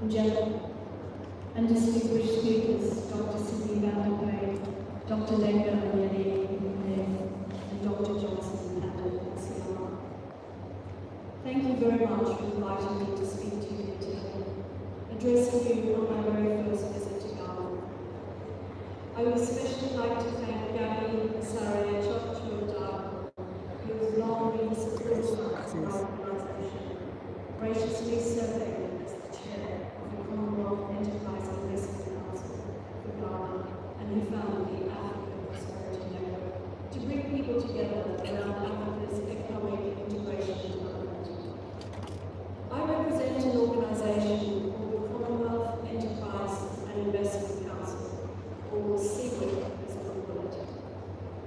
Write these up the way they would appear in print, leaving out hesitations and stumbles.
Gentlemen and distinguished speakers, Dr. Sidney Vanderberg, Dr. Lenga and Dr. Johnson and Siama. Thank you very much for inviting me to speak to you here today, addressing you on my very first visit to Ghana. I would especially like to thank Gabby Saria Chokchuda, who has long been supportive of our organisation, graciously serving as the chair of the Commonwealth Enterprise Investment Council for Ghana, and who founded the African Prosperity Network to bring people together around Africa's economic integration and development. I represent an organisation called the Commonwealth Enterprise and Investment Council, or CEWIC as we call it.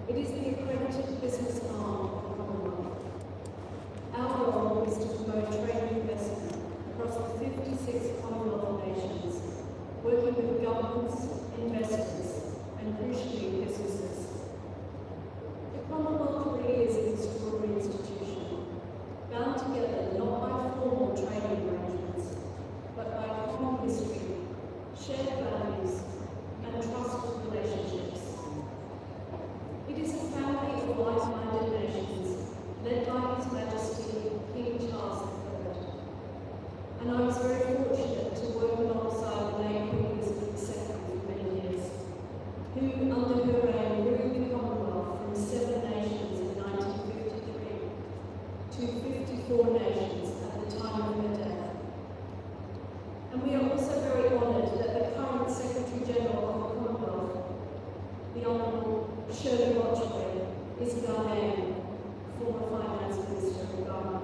It is the accredited business arm of the Commonwealth. Our goal is to promote trade and investment across the 56 Commonwealth nations, working with governments, investors, and crucially businesses. The Commonwealth really is an extraordinary institution, bound together not by formal trading arrangements, but by common history, shared values, and trusted relationships. It is a family of like-minded nations, led by His Majesty King Charles III. And I was very fortunate to work alongside the late Queen Elizabeth II for many years, who under her reign grew the Commonwealth from 7 nations in 1953 to 54 nations at the time of her death. And we are also very honoured that the current Secretary General of the Commonwealth, the Honourable Shirley Watchway, is Ghanaian, former Finance Minister of Ghana.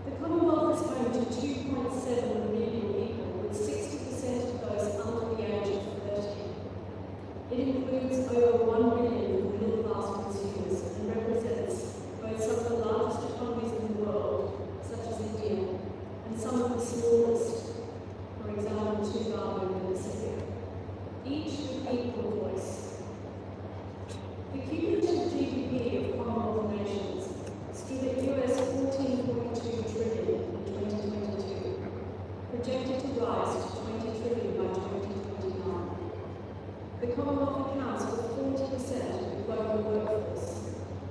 The Commonwealth is home to 2.7 million people, with 60% of those under the age of 30. It includes over 1 million middle-class consumers and represents both some of the largest economies in the world, such as India, and some of the smallest, for example, Tuvalu in the Pacific, each with equal voice. The cumulative GDP of Commonwealth nations stood at US $14.2 trillion in 2022, projected to rise to $20 trillion by 2029. The Commonwealth accounts for 40% of the global workforce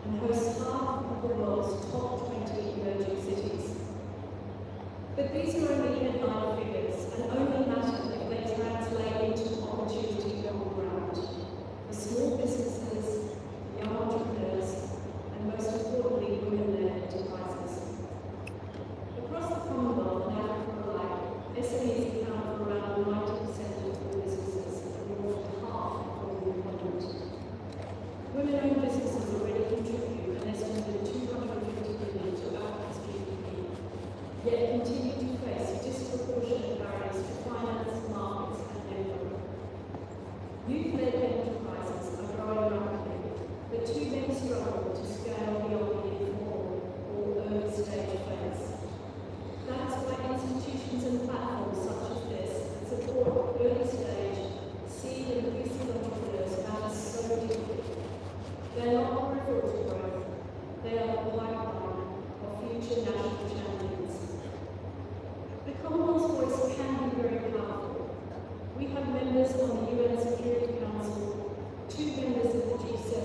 and hosts half of the world's top 20 emerging cities. But these are only headline figures and only matter if they translate into opportunity on the ground for small businesses, young entrepreneurs, and most importantly, women-led enterprises. Across the Commonwealth and Africa alike, SMEs account for around 90% of all businesses and more than half of all employment. Women-owned businesses already contribute an estimated $250 billion to Africa's GDP, yet continue to face disproportionate barriers to finance, markets, and network. Youth-led enterprises are growing rapidly, but too many struggle to scale beyond the informal or early-stage phase. That's why institutions and platforms such as this support early-stage, seed and pre-seed entrepreneurs matter so deeply. They are not peripheral to growth, they are the pipeline of future national champions. The Commonwealth's voice can be very powerful. We have members on the UN Security Council, 2 members of the G7,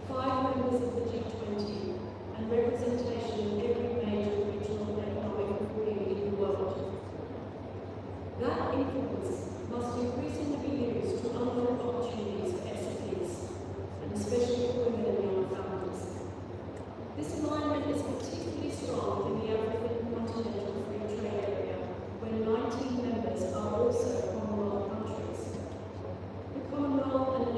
5 members of the G20, and representation in every major regional economic group in the world. That influence must increasingly be used to unlock opportunities for SMEs, and especially for women and young families. This alignment is particularly strong in the African Continental Free Trade Area, where 19 members are also Commonwealth countries. The Commonwealth and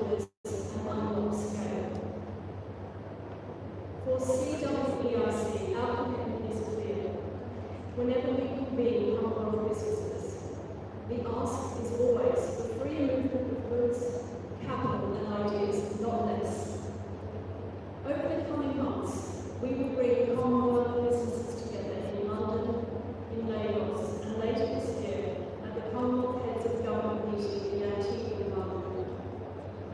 borders and unlock scale. For CWEIC, our commitment is clear. Whenever we convene Commonwealth businesses, the ask is always for free movement of goods, capital and ideas, not less. Over the coming months, we will bring Commonwealth businesses together in London, in Lagos, and later this year at the Commonwealth Heads of Government meeting in Antigua and Barbuda.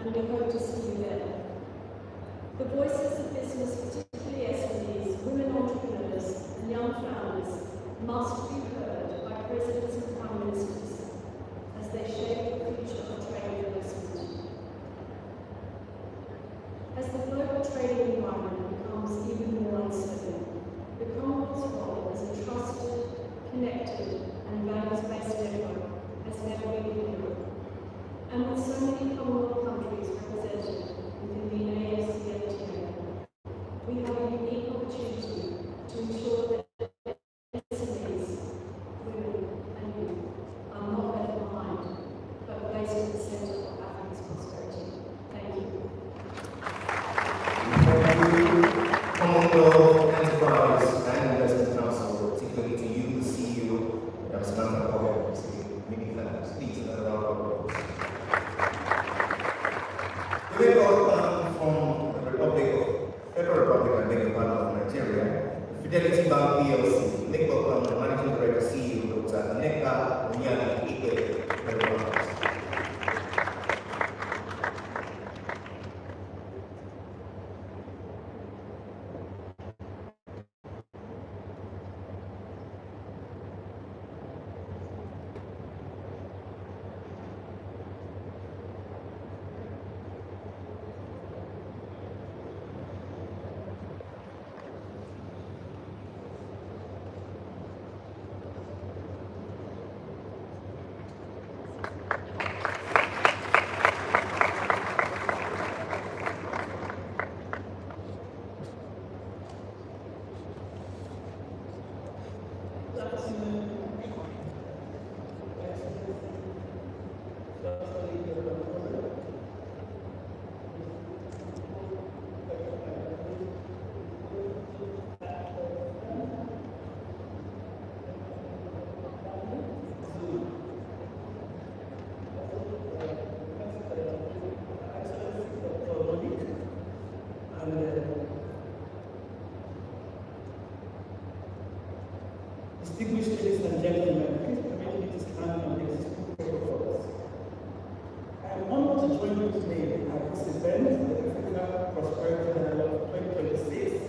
And we hope to see you there. The voices of business, particularly SMEs, women entrepreneurs, and young families, must be heard by presidents and prime ministers as they shape the future of trade and investment. As the global trading environment becomes even more uncertain, the Commonwealth's role as a trusted, connected, and values-based network has never been clearer. And with so many Commonwealth countries represented within the AfCFTA, we have a unique opportunity to ensure that SMEs, women, and youth are not left behind, but placed at the centre of Africa's prosperity. Thank you. Commonwealth Enterprise and Investment Council, particularly to you, the CEO, Samantha Power, many thanks. Please, a round of applause. We have got from the Federal Republic, I beg your pardon, of Nigeria, Fidelity Bank PLC. Make welcome the Managing Director, CEO, Dr. Nneka Onyeka Very much. Distinguished ladies and gentlemen, please permit me to stand on the existing protocols. I am honored to join you today at this event, the Africa Prosperity Dialogue 2026,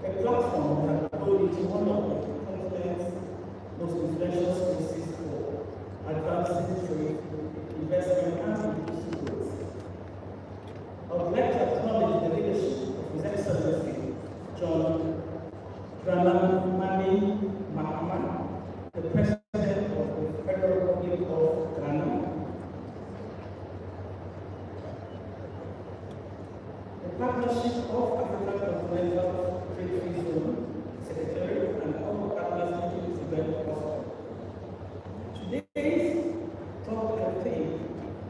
a platform that will go into one of the continent's most influential spaces for advancing trade, investment, and inclusive growth. I would like to acknowledge the leadership of His Excellency John Dramani Mahama, the President of the Federal Republic of Ghana, the Partnership of African Continental Trade Free Zone Secretary, and all partners making this event possible. Today's talk theme,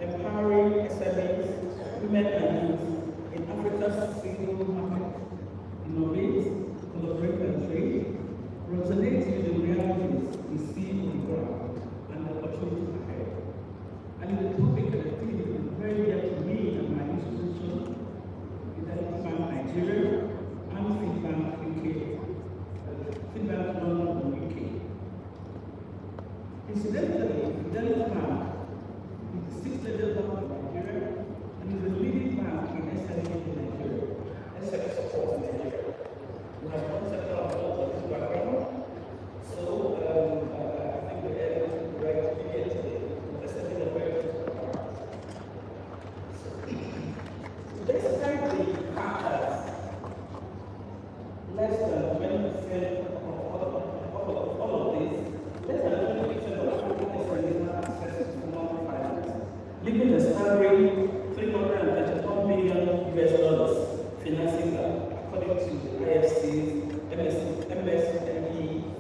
empowering SMEs, women and youth in Africa's single market, innovate, collaborate and trade, resonates with the realities we see on the ground and the opportunities ahead. And the topic of the theme is very dear to me and my institution, Fidelity Bank Nigeria and Finbank UK, Finbank London UK. Incidentally, Fidelity Bank is the sixth-largest bank in Nigeria and is the leading bank in SME in Nigeria, SME support in Nigeria. We have one sector of this background, so I think we're able to direct media today. Let's take a very good part. Despite the fact that less than 20% of all of this, less than 20% of African SMEs have access to non-finance, leaving a staggering $331 billion financing gap, according to the IFC's MSME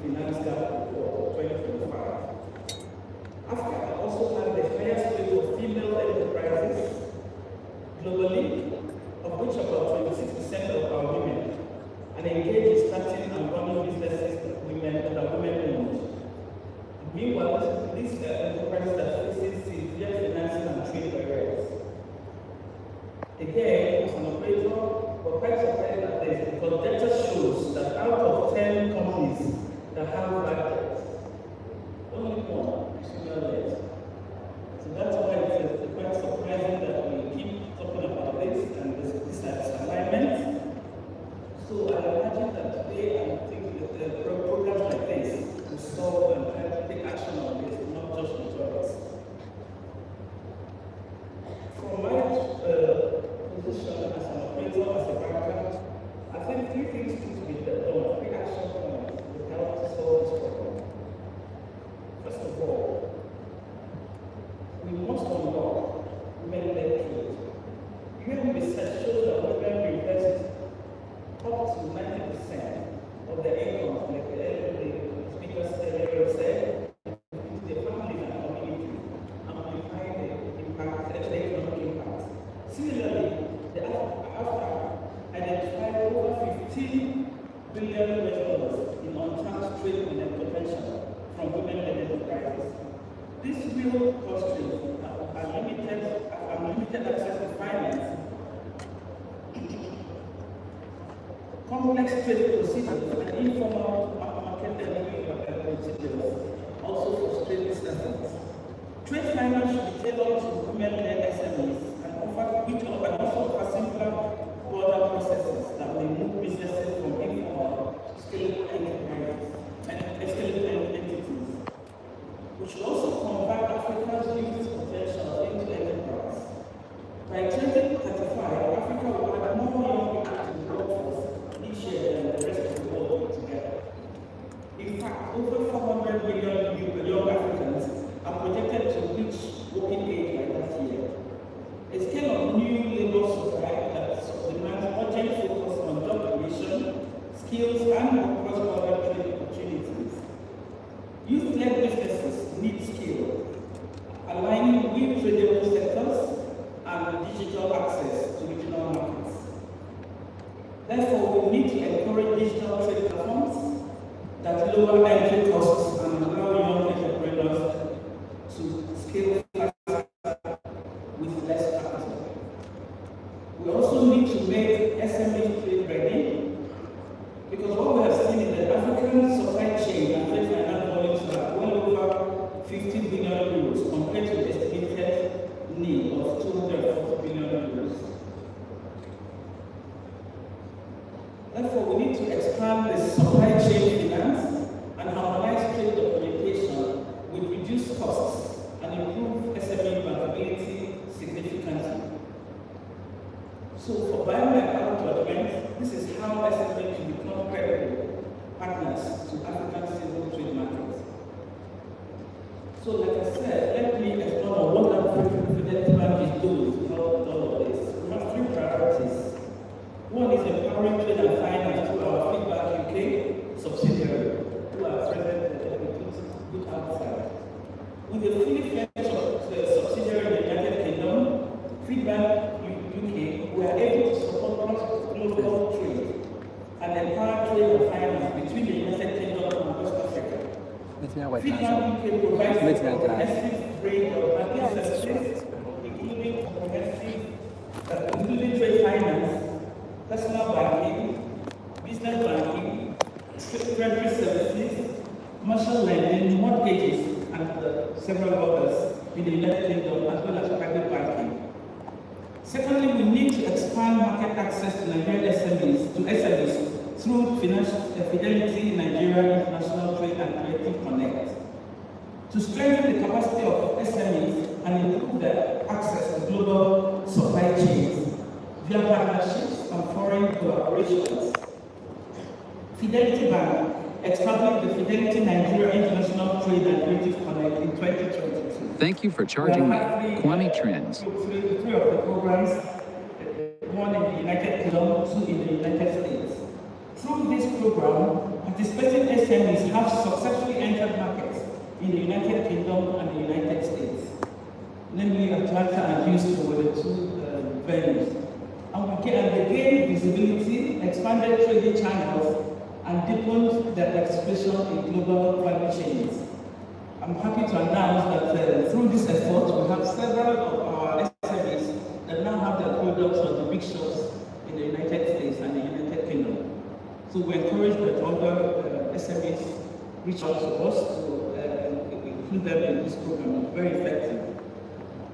Finance Gap for 2025. Africa also has the highest rate of female enterprises globally, of which about 26% of our women, and engage in starting and running businesses that are women-owned. Meanwhile, these enterprises that faces severe financing and trade barriers. Again, as an operator, we're quite surprised that because data shows that out of 10 companies that have budgets, only one is female-led. So that's why it's quite surprising that we keep talking about this and this alignment. So I imagine that today I think that the programs like this will solve and try to take action on this, not just rhetorics. From my position as an operator, as a banker, I think three things need to be done, three action points to help to solve this problem. First of all, we must unlock women-led trade. UN research shows that women invest up to 90% of their income, like the speakers earlier said, into their families and communities, amplifying the impact, the economic impact. Similarly, the AfCFTA identified over $15 billion in untapped trade potential from women-led enterprises. These real constraints are limited access to finance, complex trade procedures, and informal market delivery procedures also frustrate businesses. Trade finance should be tailored to women-led SMEs and also offer simpler border processes that will move businesses from informal to scalable enterprises and scalable entities. We should also convert Africa's youth potential into enterprise. By 2035, Africa will add more young people to the workforce each year than the rest of the world put together. In fact, over 400 million young Africans are projected to reach working age by that year. A scale of new labor supply that demands urgent focus on job creation, skills, and cross-border trade opportunities. Youth-led businesses need skill, aligning with tradable sectors and digital access to regional markets. Therefore, we need to encourage digital trade platforms that lower entry costs and allow young entrepreneurs to scale faster with less capital. We also need to make SMEs trade ready, because what we have seen is that African supply chain and trade finance volumes are well over 50 billion euros compared to the estimated need of 240 billion euros. Therefore, we need to expand the supply chain finance and harmonize trade documentation with reduced costs and improve SME bankability significantly. So for biomed judgment, this is how SME can become credible partners to African civil trade markets. So like I said, let me explore what Fidelity Bank is doing to help all of this. We have three priorities. One is empowering trade and finance through our Feedback UK subsidiary, who are present good outside. With a fully fledged subsidiary in the United Kingdom, Feedback UK, we are able to support global trade and empower trade and finance between the United Kingdom and West Africa. Feedback UK provides a comprehensive range of banking services, including trade finance, personal banking, business banking, treasury services, commercial lending, mortgages, and several others in the United Kingdom, as well as private banking. Secondly, we need to expand market access to Nigerian SMEs through Fidelity Nigeria International Trade and Creative Connect. To strengthen the capacity of SMEs and improve their access to global supply chains via partnerships and foreign collaborations. Fidelity Bank established the Fidelity Nigeria International Trade and Creative Connect in 2022. Thank you for charging me. Kwame Trends. Three of the programs, one in the United Kingdom, two in the United States. Through this program, participating SMEs have successfully entered markets in the United Kingdom and the United States. Namely, Atlanta and Houston were the two venues. And they gained visibility, expanded trading channels, and deepened their participation in global value chains. I'm happy to announce that through this effort, we have several of our SMEs that now have their products on the big shops in the United States and the United Kingdom. So we encourage that other SMEs reach out to us to include them in this program. It's very effective.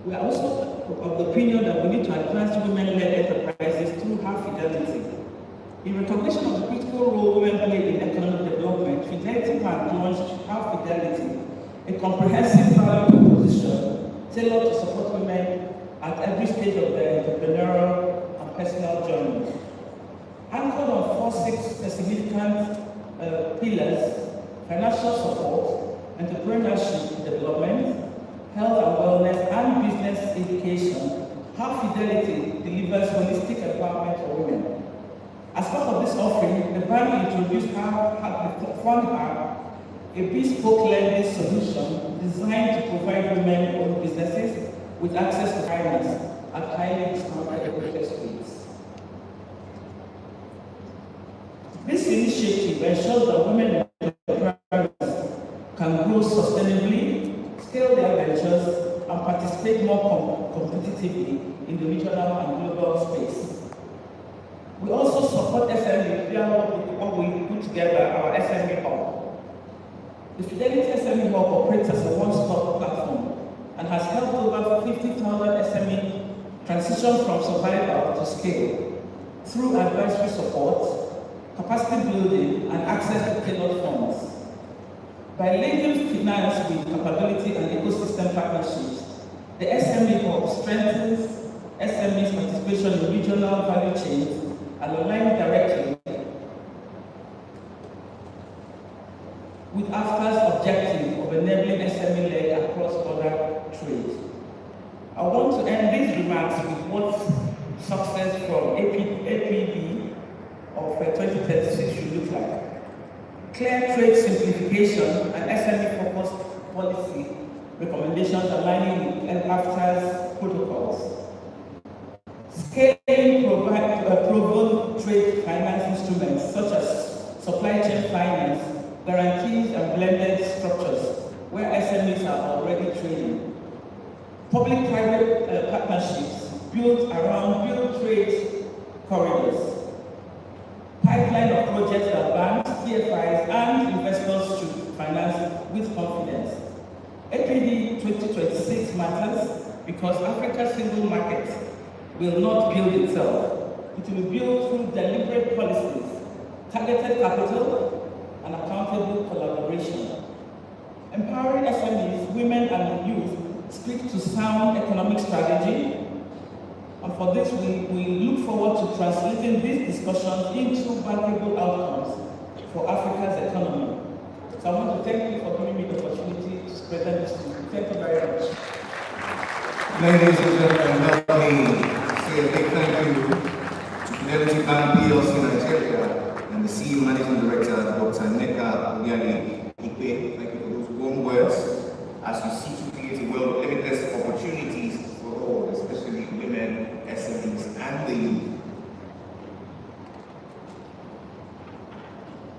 We are also of the opinion that we need to advance women-led enterprises through high fidelity. In recognition of the critical role women play in economic development, Fidelity Bank launched High Fidelity, a comprehensive value proposition tailored to support women at every stage of their entrepreneurial and personal journey. Anchored on 4 significant pillars: financial support, entrepreneurship development, health and wellness, and business education, High Fidelity delivers holistic empowerment for women. As part of this offering, the bank introduced Fund Her, a bespoke lending solution designed to provide women-owned businesses with access to finance at highly discounted interest rates. This initiative ensures that women entrepreneurs can grow sustainably, scale their ventures, and participate more competitively in the regional and global space. We also support SME via what we put together, our SME Hub. The Fidelity SME Hub operates as a one-stop platform and has helped over 50,000 SME transition from survival to scale through advisory support, capacity building, and access to tailored funds. By linking finance with capability and ecosystem partnerships, the SME Hub strengthens SMEs' participation in regional value chains and aligns directly with AfCFTA's objective of enabling SME-led and cross-border trade. I want to end these remarks with what success from APB of 2036 should look like. Clear trade simplification and SME-focused policy recommendations aligning with AfCFTA's protocols. Scaling proven trade finance instruments such as supply chain finance, guarantees, and blended structures where SMEs are already trading. Public-private partnerships built around trade corridors. Pipeline of projects that banks, PFIs, and investors should finance with confidence. APD 2026 matters because Africa's single market will not build itself. It will be built through deliberate policies, targeted capital, and accountable collaboration. Empowering SMEs, women, and youth speak to sound economic strategy, and for this we look forward to translating these discussions into valuable outcomes for Africa's economy. So I want to thank you for giving me the opportunity to present this to you. Thank you very much. Ladies and gentlemen, let me say a big thank you to Fidelity Bank PLC Nigeria and the CEO Managing Director, Dr. Nneka Onyani Ikpe. Thank you for those warm words as you seek to create a world of limitless opportunities for all, especially women, SMEs, and the youth.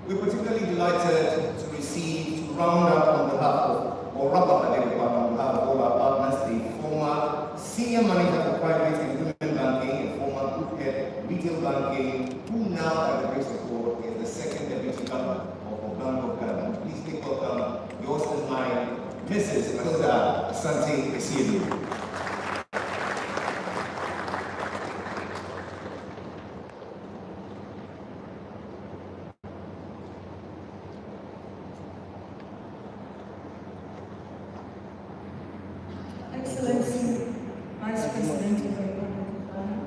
We're particularly delighted to receive, to round up on behalf of, or wrap up on behalf of all our partners, the former Senior Manager for Private and Women Banking and former Group Head Retail Banking, who now, by the grace of God, is the second Deputy Governor of the Bank of Ghana. Please take welcome yours and mine, Mrs. Matilda Asante Esielu. Excellency, Vice President of the Republic of Ghana,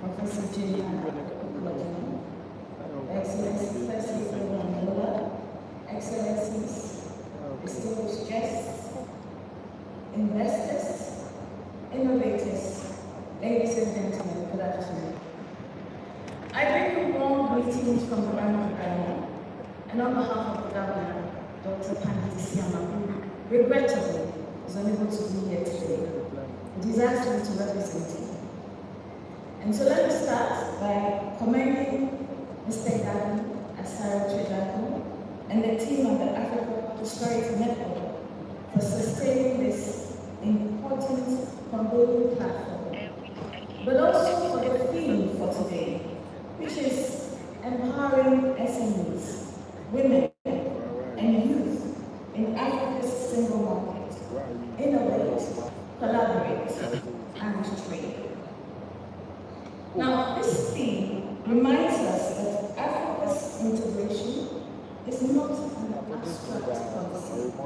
Professor J. Excellency, First Lady Mandela, Excellencies, distinguished guests, investors, innovators, ladies and gentlemen, good afternoon. I bring you warm greetings from the Bank of Ghana, and on behalf of the Governor, Dr. Panditi Siama, who regrettably is unable to be here today. It is asked me to represent him. And so let me start by commending Mr. Gani, Asara Chedako, and the team of the Africa Prosperity Network for sustaining this important Congolian platform, but also for the theme for today, which is empowering SMEs, women, and youth in Africa's single market, innovate, collaborate, and trade. Now, this theme reminds us that Africa's integration is not an abstract concept.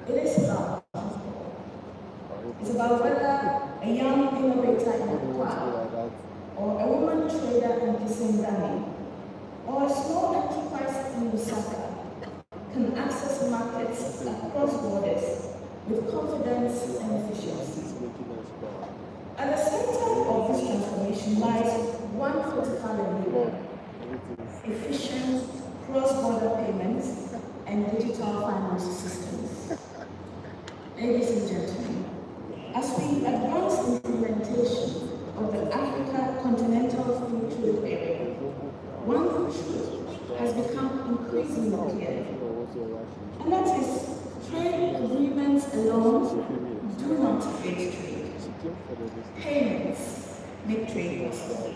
It is about people. It's about whether a young innovator in Accra, or a woman trader in Kisangani, or a small enterprise in Lusaka can access markets across borders with confidence and efficiency. At the center of this transformation lies one critical enabler: efficient cross-border payments and digital finance systems. Ladies and gentlemen, as we advance implementation of the Africa Continental Free Trade Area, one truth has become increasingly clear, and that is trade agreements alone do not create trade. Payments make trade possible.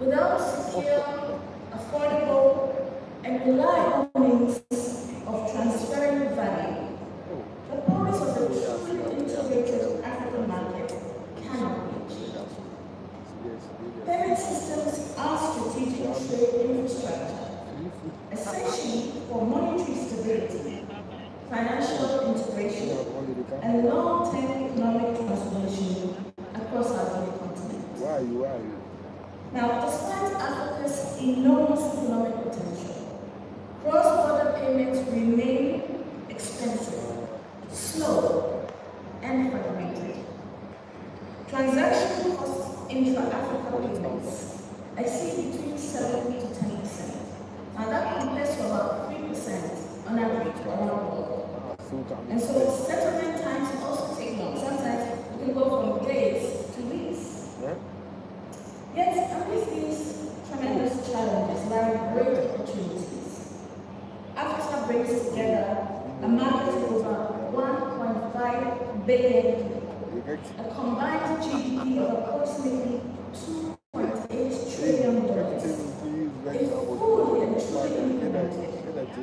Without secure, affordable, and reliable means of transferring value, the promise of a truly integrated African market cannot be achieved. Payment systems are strategic trade infrastructure, essentially for monetary stability, financial integration, and long-term economic transformation across our dear continent. Now, despite Africa's enormous economic potential, cross-border payments remain expensive, slow, and fragmented. Transaction costs intra-Africa payments exceed between 7 to 10%. Now that compares to about 3% on average around the world. And so settlement times also take long. Sometimes it can go from days to weeks. Yet, amidst these tremendous challenges lie great opportunities. AfCFTA brings together a market of over 1.5 billion people, a combined GDP of approximately $2.8 trillion. If fully and truly implemented,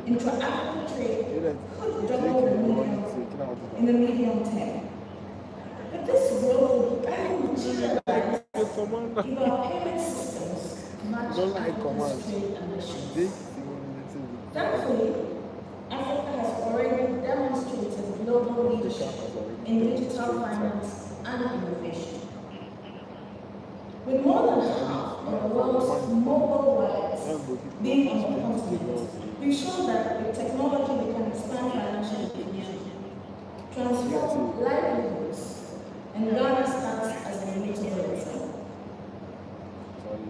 intra-African trade could double in the medium term. But this growth will only materialize if our payment systems match Africa's trade ambitions. Thankfully, Africa has already demonstrated global leadership in digital finance and innovation. With more than half of the world's mobile wallets being on the continent, we've shown that with technology we can expand financial inclusion, transform livelihoods, and garner status as an immutable example.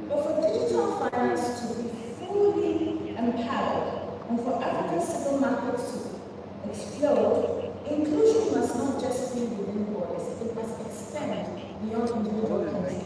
But for digital finance to be fully empowered and for African single markets to explode, inclusion must not just be within borders, it must extend beyond individual countries.